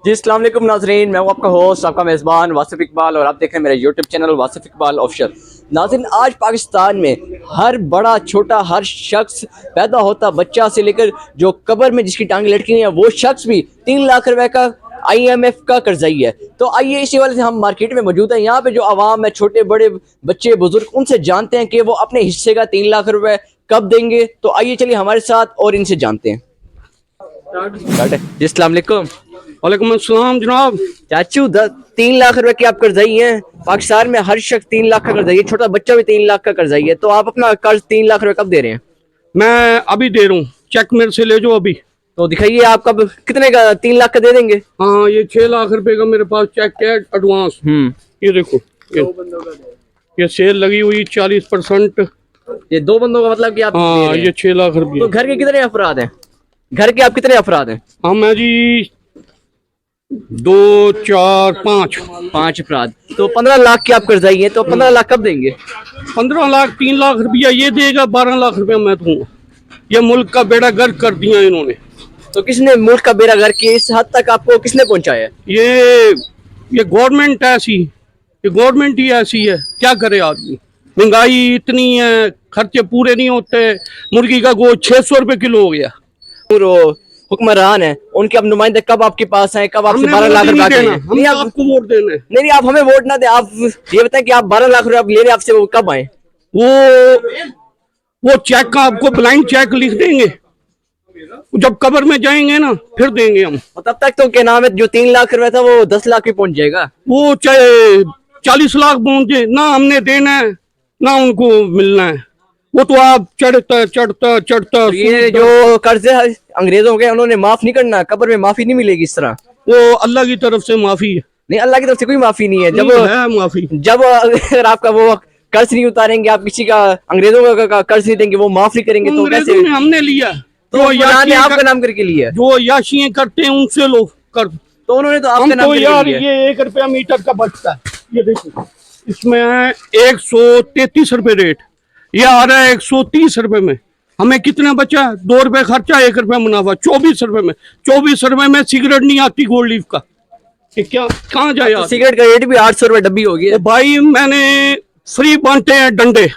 जी अस्सलाम वालेकुम नाज़रीन, मैं हूं आपका होस्ट, आपका मेज़बान वासिफ इकबाल और आप देख रहे हैं मेरा YouTube channel Wasif Iqbal official. नाज़रीन, आज पाकिस्तान में हर बड़ा छोटा हर शख्स पैदा होता बच्चा से लेकर जो कब्र में जिसकी टांग लटकी है वो शख्स भी 3 लाख रुपए का IMF का कर्जई है। तो आइए इसी वाले से हम मार्केट में मौजूद हैं। यहाँ पे जो आवाम है, छोटे बड़े बच्चे बुजुर्ग, उनसे जानते हैं कि वो अपने हिस्से का 3 लाख रुपए कब देंगे। तो आइए चलिए हमारे साथ और इनसे जानते हैं। जी अस्सलाम वालेकुम। वालेकुम अस्सलाम जनाब। चाचू 3 लाख रुपए की आप कर्जई हैं। पाकिस्तान में हर शख्स 3 लाख का कर्जई है, छोटा बच्चा भी 3 लाख का कर्जई है। तो आप अपना कर्ज 3 लाख रुपए कब दे रहे हैं? मैं अभी दे रहा हूँ, चेक मेरे से ले जाओ अभी। तो दिखाइए आप कब कितने का 3 लाख का दे देंगे? हाँ, ये 6 लाख रुपए का मेरे पास चेक है एडवांस। ये देखो, ये सेल लगी हुई 40%। ये 2 बंदों का मतलब कि आप हाँ, दे रहे हैं। ये 6 लाख रुपये। तो घर के कितने अफराद हैं? घर के आप कितने अफराद हैं? हम है जी 2 4 5 5 अफराद। तो 15 लाख की आप कर्जई हैं। तो 15 लाख कब देंगे? 15 लाख 3 लाख रुपया ये देगा, 12 लाख रुपया मैं दूंगा। ये मुल्क का बेड़ा गर्क कर दिया इन्होंने। तो किसने मुल्क का बेड़ा गर्क किया? इस हद तक आपको किसने पहुंचाया? ये गवर्नमेंट ऐसी, ये गवर्नमेंट ही ऐसी है, क्या करे आदमी। महंगाई इतनी है, खर्चे पूरे नहीं होते। मुर्गी का गोश्त 600 रुपए किलो हो गया। हुक्मरान है, उनके अब नुमाइंदे कब आपके पास हैं? कब आपसे 12 लाख रुपए नहीं, आपको वोट देना है। नहीं, आप हमें वोट ना दे। आप ये बताएं कि आप 12 लाख रुपए ले रहे, आपसे वो कब आए? वो चेक का आपको ब्लाइंड चेक लिख देंगे, जब कब्र में जाएंगे ना फिर देंगे हम। और तब तक तो क्या नाम है, जो 3 लाख रुपए था वो 10 लाख भी पहुंच जाएगा। वो चाहे 40 लाख पहुंचे ना, हमने देना है ना उनको मिलना है। वो तो आप चढ़ता ये जो कर्ज है अंग्रेजों के, उन्होंने माफ नहीं करना, कब्र में माफी नहीं मिलेगी इस तरह। वो अल्लाह की तरफ से माफी है। नहीं, अल्लाह की तरफ से कोई माफी नहीं है। जब है माफी, जब अगर आपका वो कर्ज नहीं उतारेंगे, आप किसी का अंग्रेजों का कर्ज नहीं देंगे, वो माफ नहीं करेंगे, तो कैसे? हमने लिया, तो आपका नाम करके लिया, जो याशियां करते हैं उनसे लोग कर। तो उन्होंने तो आपका नाम तो यार लिया। ये 1 रुपया मीटर का बचता है। ये देखो, इसमें है 133 रुपए रेट, ये आ रहा है 130 रुपए में। हमें कितना बचा? 2 रुपए खर्चा, 1 रुपया मुनाफा, 24 रुपए में। 24 रुपए में सिगरेट नहीं आती गोल्ड लीफ का। ये क्या, कहाँ जाए? तो सिगरेट का रेट भी 800 रुपए डब्बी हो गई। भाई मैंने फ्री बांटे हैं डंडे,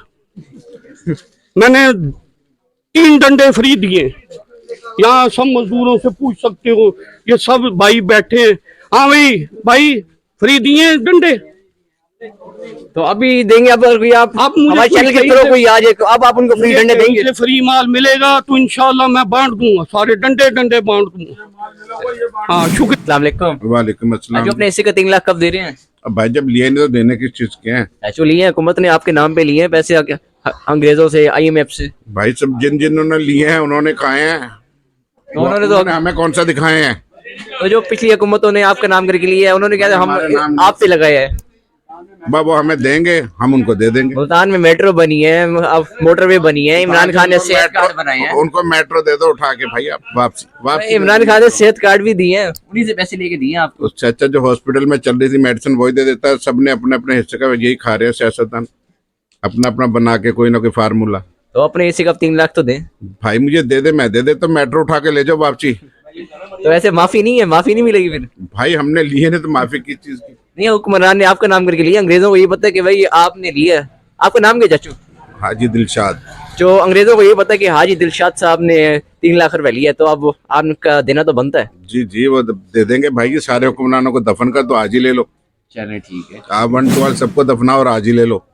मैंने 3 डंडे फ्री दिए। यहाँ सब मजदूरों से पूछ सकते हो, ये सब भाई बैठे हैं। हाँ भाई फ्री दिए डंडे। तो अभी देंगे आप हमारे चैनल के थ्रू कोई आ जाए, अब आप उनको फ्री डंडे देंगे? फ्री माल मिलेगा तो इंशाल्लाह मैं बांट दूंगा, सारे डंडे बांट दूंगा। हाँ, शुक्रिया। अस्सलाम वालेकुम। वालेकुम अस्सलाम। जो अपने हिस्से का 3 लाख कब दे रहे हैं? अब भाई जब लिए नहीं तो देने किस चीज के हैं? एक्चुअली लिए हुकूमत ने आपके नाम पे लिए हैं पैसे अंग्रेजों से, IMF से। भाई सब जिन्होंने लिए हैं उन्होंने खाए हैं, उन्होंने तो हमें कौन सा दिखाए हैं? तो जो पिछली हुकूमतों ने आपका नाम करके लिया है, उन्होंने क्या हम आप पे लगाया है? वो हमें देंगे, हम उनको दे देंगे। मुल्तान में मेट्रो बनी है, अब मोटरवे बनी है, इमरान खान ने सेहत कार्ड बनाए हैं। उनको मेट्रो दे दो उठा के भाई, आप वापसी। इमरान खान ने सेहत कार्ड भी दिए हैं, उन्हीं से पैसे लेके दिए हैं आपको। उससे अच्छा जो हॉस्पिटल में चल रही थी मेडिसिन वही दे देता है। सबने अपने अपने हिस्से का यही खा रहे हैं सियासतदान, अपना अपना बना के कोई ना कोई फार्मूला। तो अपने हिस्से का 3 लाख तो दें भाई, मुझे दे दे, मैं दे दे, तो मेट्रो उठा के ले जाओ वापसी। तो ऐसे माफी नहीं है, माफी नहीं मिलेगी फिर? भाई हमने लिए नहीं तो माफी किस चीज की? नहीं, हुक्मरान ने आपका नाम करके लिया, अंग्रेजों को ये पता है कि भाई आपने लिया। आपका नाम क्या चाचू? हाजी दिलशाद। जो अंग्रेजों को ये पता है कि हाजी दिलशाद साहब ने 3 लाख रुपए लिया, तो अब आपका देना तो बनता है। जी वो दे देंगे भाई। ये सारे हुक्मरानों को दफन कर, तो आज ही ले लो। चलिए ठीक है, आप 1-12 सबको दफनाओ और आज ही ले लो।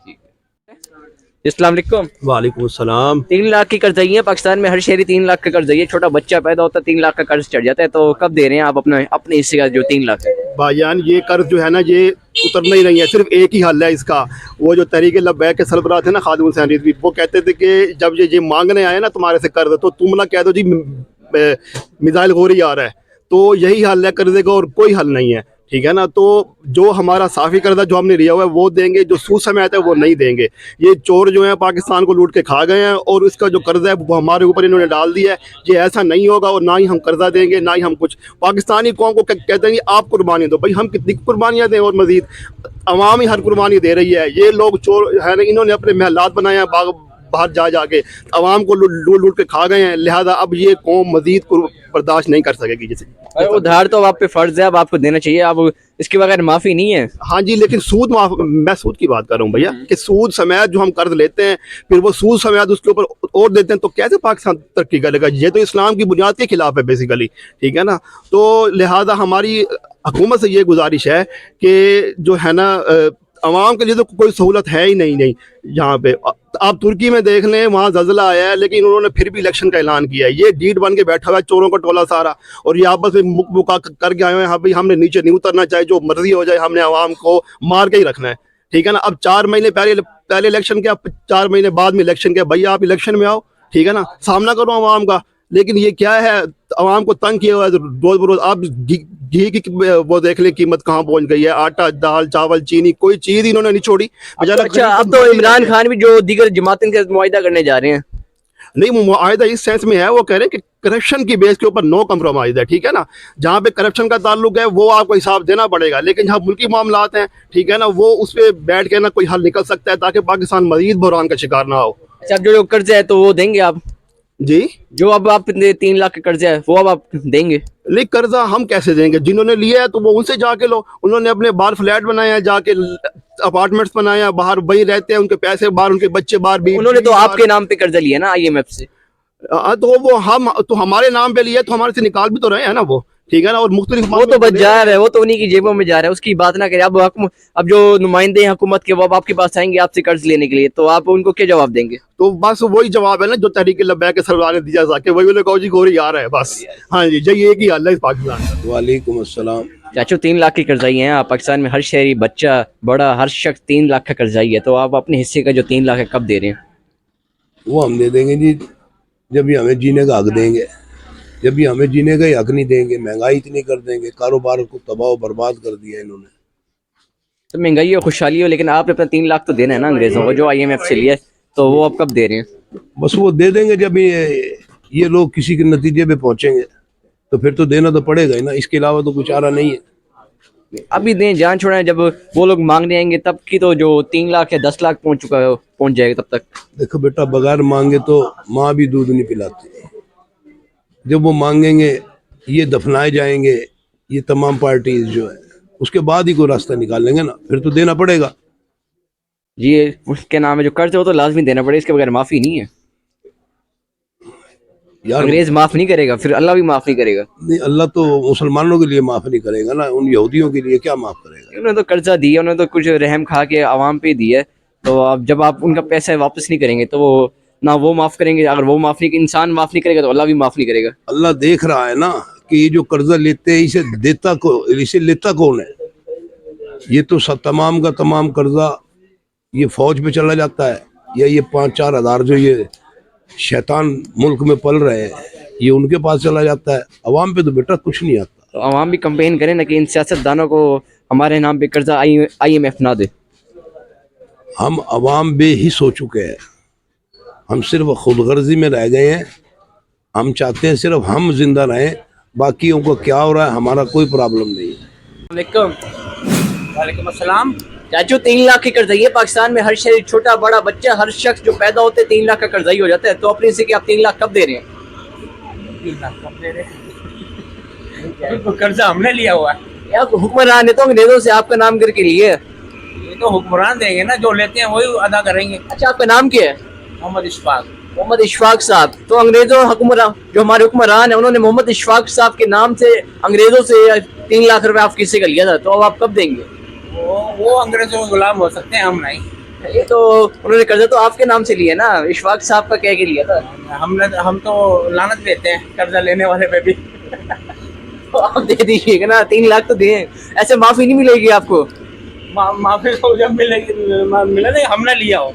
अस्सलाम वालेकुम। वालेकुम सलाम। 3 लाख की कर्जई है पाकिस्तान में, हर शहरी 3 लाख का कर्जई है। छोटा बच्चा पैदा होता है 3 लाख का कर्ज चढ़ जाता है। तो कब दे रहे हैं आप अपने हिस्से का जो 3 लाख है? भाईजान, ये कर्ज जो है ना, ये उतरना ही नहीं है। सिर्फ एक ही हल है इसका। वो जो तरीके लब्बैक के सरबराह थे ना, खादिम हुसैन रिजवी, वो कहते थे कि जब ये मांगने आए ना तुम्हारे से कर्ज, तो तुम ना कह दो जी मिसाइल गोरी आ रहा है। तो यही हल है कर्जे का, और कोई हल नहीं है, ठीक है ना। तो जो हमारा साफी कर्जा जो हमने लिया हुआ है वो देंगे, जो सूद समय आता है वो नहीं देंगे। ये चोर जो है पाकिस्तान को लूट के खा गए हैं, और इसका जो कर्जा है वो हमारे ऊपर इन्होंने डाल दिया है। ये ऐसा नहीं होगा, और ना ही हम कर्जा देंगे, ना ही हम कुछ। पाकिस्तानी कौम को कहते हैं आप कुर्बानी दो। भाई हम कितनी कुर्बानियाँ दें, और मजीद अवाम ही हर कुर्बानी दे रही है। ये लोग चोर है ना, इन्होंने अपने महलात बनाए हैं, बाहर जा जाके आवाम को लूट लूट के खा गए हैं, लिहाजा अब ये कौम मजीद को बर्दाश्त नहीं कर सकेगी। जैसे अरे उधार तो अब आप पे फर्ज है, अब आपको देना चाहिए, अब इसके बगैर माफी नहीं है। हाँ जी, लेकिन सूद माफ, मैं सूद की बात कर रहा हूँ भैया, कि सूद समेत जो हम कर्ज लेते हैं फिर वो सूद समेत उसके ऊपर और देते हैं, तो कैसे पाकिस्तान तरक्की करेगा? ये तो इस्लाम की बुनियाद के खिलाफ है बेसिकली, ठीक है ना। तो लिहाजा हमारी हुकूमत से ये गुजारिश है कि जो है ना आवाम के लिए तो कोई सहूलत है ही नहीं यहाँ पे। आप तुर्की में देख लें, वहाँ ज़ल्ज़ला आया है लेकिन उन्होंने फिर भी इलेक्शन का ऐलान किया है। ये डीड बन के बैठा हुआ है चोरों का टोला सारा, और ये आपस में मुक मुका करके आए हुए हैं, हाँ भाई हमने नीचे नहीं उतरना, चाहे जो मर्जी हो जाए, हमने आवाम को मार के ही रखना है, ठीक है ना। अब 4 महीने पहले इलेक्शन किया, 4 महीने बाद में इलेक्शन किया, भैया आप इलेक्शन में आओ, ठीक है ना, सामना करो आवाम का। लेकिन ये क्या है, आवाम को तंग किया हुआ है रोज बरोज। आप घी की वो देख ले कीमत कहाँ पहुंच गई है, आटा दाल चावल चीनी कोई चीज इन्होंने नहीं छोड़ी। अच्छा, अब तो इमरान खान भी जो दीगर जमातों के मुआहिदा करने जा रहे हैं। नहीं, मुआहिदा इस सेंस में है, वो कह रहे हैं कि करप्शन की बेस के ऊपर नो कम्प्रोमाइज है, ठीक है ना। जहाँ पे करप्शन का ताल्लुक है वो आपको हिसाब देना पड़ेगा, लेकिन जहाँ मुल्की मामलात हैं, ठीक है ना, वो उस पर बैठ के ना कोई हल निकल सकता है ताकि पाकिस्तान मजीद बहरान का शिकार ना हो। अच्छा, अब जो कर्जे है तो वो देंगे आप? जी, जो अब आप 3 लाख का कर्जा है वो अब आप देंगे? नहीं, कर्जा हम कैसे देंगे? जिन्होंने लिया है तो वो उनसे जाके लो। उन्होंने अपने बाहर फ्लैट बनाए हैं, जाके अपार्टमेंट्स बनाए हैं, बाहर वही रहते हैं, उनके पैसे बाहर, उनके बच्चे बाहर भी। उन्होंने तो आपके नाम पे कर्जा लिया ना IMF से। तो वो हम तो हमारे नाम पे लिया, तो हमारे से निकाल भी तो रहे हैं ना वो, ठीक है ना। और मुख्तलिफ वो तो बाजार है, वो तो उन्हीं की जेबों में जा रहा है, उसकी बात ना करें। अब जो नुमाइंदे हैं हुकूमत के, वो अब आपके पास आएंगे आपसे कर्ज लेने के लिए, तो आप उनको क्या जवाब देंगे? तो बस वही जवाब है ना जो तहरीक लब्बैक के सरदार ने दिया जाके, वही बोले कहो जी गोरी आ रहा है बस। हाँ जी, ये एक ही हाल है इस पाकिस्तान का। वालेकुम अस्सलाम। चाचू 3 लाख की कर्जाई है पाकिस्तान में, हर शहरी बच्चा बड़ा हर शख्स 3 लाख का कर्जाई है, तो आप अपने हिस्से का जो 3 लाख है कब दे रहे हैं? वो हम दे देंगे जी, जब भी हमें जीने का हक देंगे। जब भी हमें जीने का ही हक नहीं देंगे, महंगाई इतनी कर देंगे, कारोबार को तबाह बर्बाद कर दिया इन्होंने। तो महंगाई हो खुशहाली हो, लेकिन आपने अपना 3 लाख तो देना है ना अंग्रेजों को जो IMF से लिया है, तो वो आप कब दे रहे हैं? बस वो दे देंगे जब ये लोग किसी के नतीजे पे पहुंचेंगे, तो फिर तो देना तो पड़ेगा ही ना, इसके अलावा तो कुछ चारा नहीं है। अभी दें, जान छोड़ें, जब वो लोग मांगने आएंगे तब की तो जो 3 लाख या 10 लाख पहुंच जाएगा तब तक। देखो बेटा, बगैर मांगे तो माँ भी दूध नहीं पिलाती। जब वो मांगेंगे, ये दफनाए जाएंगे, ये तमाम पार्टीज जो है, उसके बाद ही कोई रास्ता निकाल लेंगे ना, फिर तो देना पड़ेगा। ये उसके नाम है जो कर्ज है वो तो लाजमी देना पड़ेगा, इसके बगैर माफी नहीं है यार। अंग्रेज माफ नहीं करेगा, फिर अल्लाह भी माफ नहीं करेगा। नहीं, अल्लाह तो मुसलमानों के लिए माफ नहीं करेगा ना, उन यहूदियों के लिए क्या माफ करेगा? उन्होंने तो कर्जा दिया, उन्होंने तो कुछ रहम खा के आवाम पे दिया है, तो अब जब आप उनका पैसा वापस नहीं करेंगे तो वो ना वो माफ करेंगे। अगर वो माफ नहीं, इंसान माफ नहीं करेगा तो अल्लाह भी माफ नहीं करेगा। अल्लाह देख रहा है ना कि ये जो कर्जा लेते हैं इसे लेता कौन है? ये तो सब तमाम का तमाम कर्जा ये फौज पे चला जाता है, या ये 5-4 हज़ार जो ये शैतान मुल्क में पल रहे हैं, ये उनके पास चला जाता है। अवाम पे तो बेटा कुछ नहीं आता। तो अवाम भी कंपेन करें ना कि इन सियासतदानों को हमारे नाम पे कर्जा IMF ना दे। हम अवाम बेहिस हो चुके हैं, हम सिर्फ खुदगर्जी में रह गए हैं। हम चाहते हैं सिर्फ हम जिंदा रहें, बाकियों को क्या हो रहा है हमारा कोई प्रॉब्लम नहीं है। वालेकुम अस्सलाम। चाचू 3 लाख की कर्जाई है पाकिस्तान में, हर शहरी छोटा बड़ा बच्चा हर शख्स जो पैदा होते हैं 3 लाख का कर्जाई हो जाता है, तो अपने से कि आप 3 लाख कब दे रहे हैं? 3 लाख कब दे रहे हैं? तो कर्जा हमने लिया हुआ है, या हुक्मरान ने तो अंग्रेजों से आपका नाम करके लिए। ये तो हुक्मरान देंगे ना, जो लेते हैं वही अदा करेंगे। अच्छा, आपका नाम क्या है? मोहम्मद इशफाक। मोहम्मद इशफाक साहब। तो अंग्रेजों हुक्मरान जो हमारे हुक्मरान है उन्होंने मोहम्मद इशफाक साहब के नाम से अंग्रेजों से 3 लाख रुपए आप किसी का लिया था, तो अब आप कब देंगे? वो अंग्रेजों के गुलाम हो सकते हैं, हम नहीं। ये तो उन्होंने कर्जा तो आपके नाम से लिया ना, इशफाक साहब का कह के लिया था। हम तो लानत देते हैं कर्जा लेने वाले पे भी। तो आप दे दीजिएगा ना, 3 लाख तो दें, ऐसे माफी नहीं मिलेगी आपको। माफी तो जब मिले नहीं, हमने लिया हो।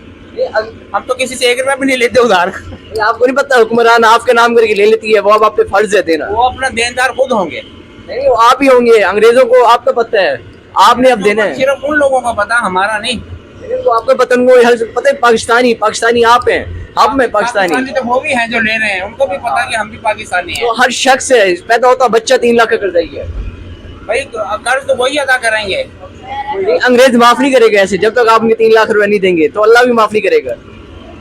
हम तो किसी से 1 रुपया भी नहीं लेते उधार। आपको नहीं पता हुक्मरान आपके नाम करके ले लेती है, वो अब आप पे फर्ज है देना। वो अपना देनदार खुद होंगे। नहीं, वो आप ही होंगे, अंग्रेजों को आपका पता है, आपने अब देना है। सिर्फ उन लोगों को पता, हमारा नहीं। तो आपको पता है पाकिस्तानी आप हैं, हम हैं पाकिस्तानी। तो वो भी हैं जो ले रहे हैं, उनको भी पता कि हम भी पाकिस्तानी हैं। तो हर शख्स है, पैदा होता बच्चा 3 लाख का कर्जा ही है भाई, कर्ज तो वही अदा करेंगे। अंग्रेज माफ नहीं करेगा ऐसे, जब तक आप 3 लाख रुपए नहीं देंगे तो अल्लाह भी माफ नहीं करेगा।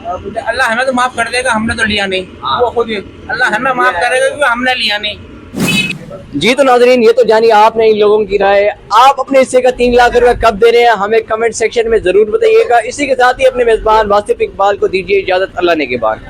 अल्लाह हमें तो माफ कर देगा, हमने तो लिया नहीं। वो खुद ही अल्लाह हमें माफ करेगा क्योंकि हमने लिया नहीं। जी तो नाजरीन, ये तो जानिए आपने इन लोगों की राय। आप अपने हिस्से का 3 लाख रुपए कब दे रहे हैं हमें कमेंट सेक्शन में जरूर बताइएगा। इसी के साथ ही अपने मेजबान वासिफ इकबाल को दीजिए इजाजत। अल्लाह ने के बाद।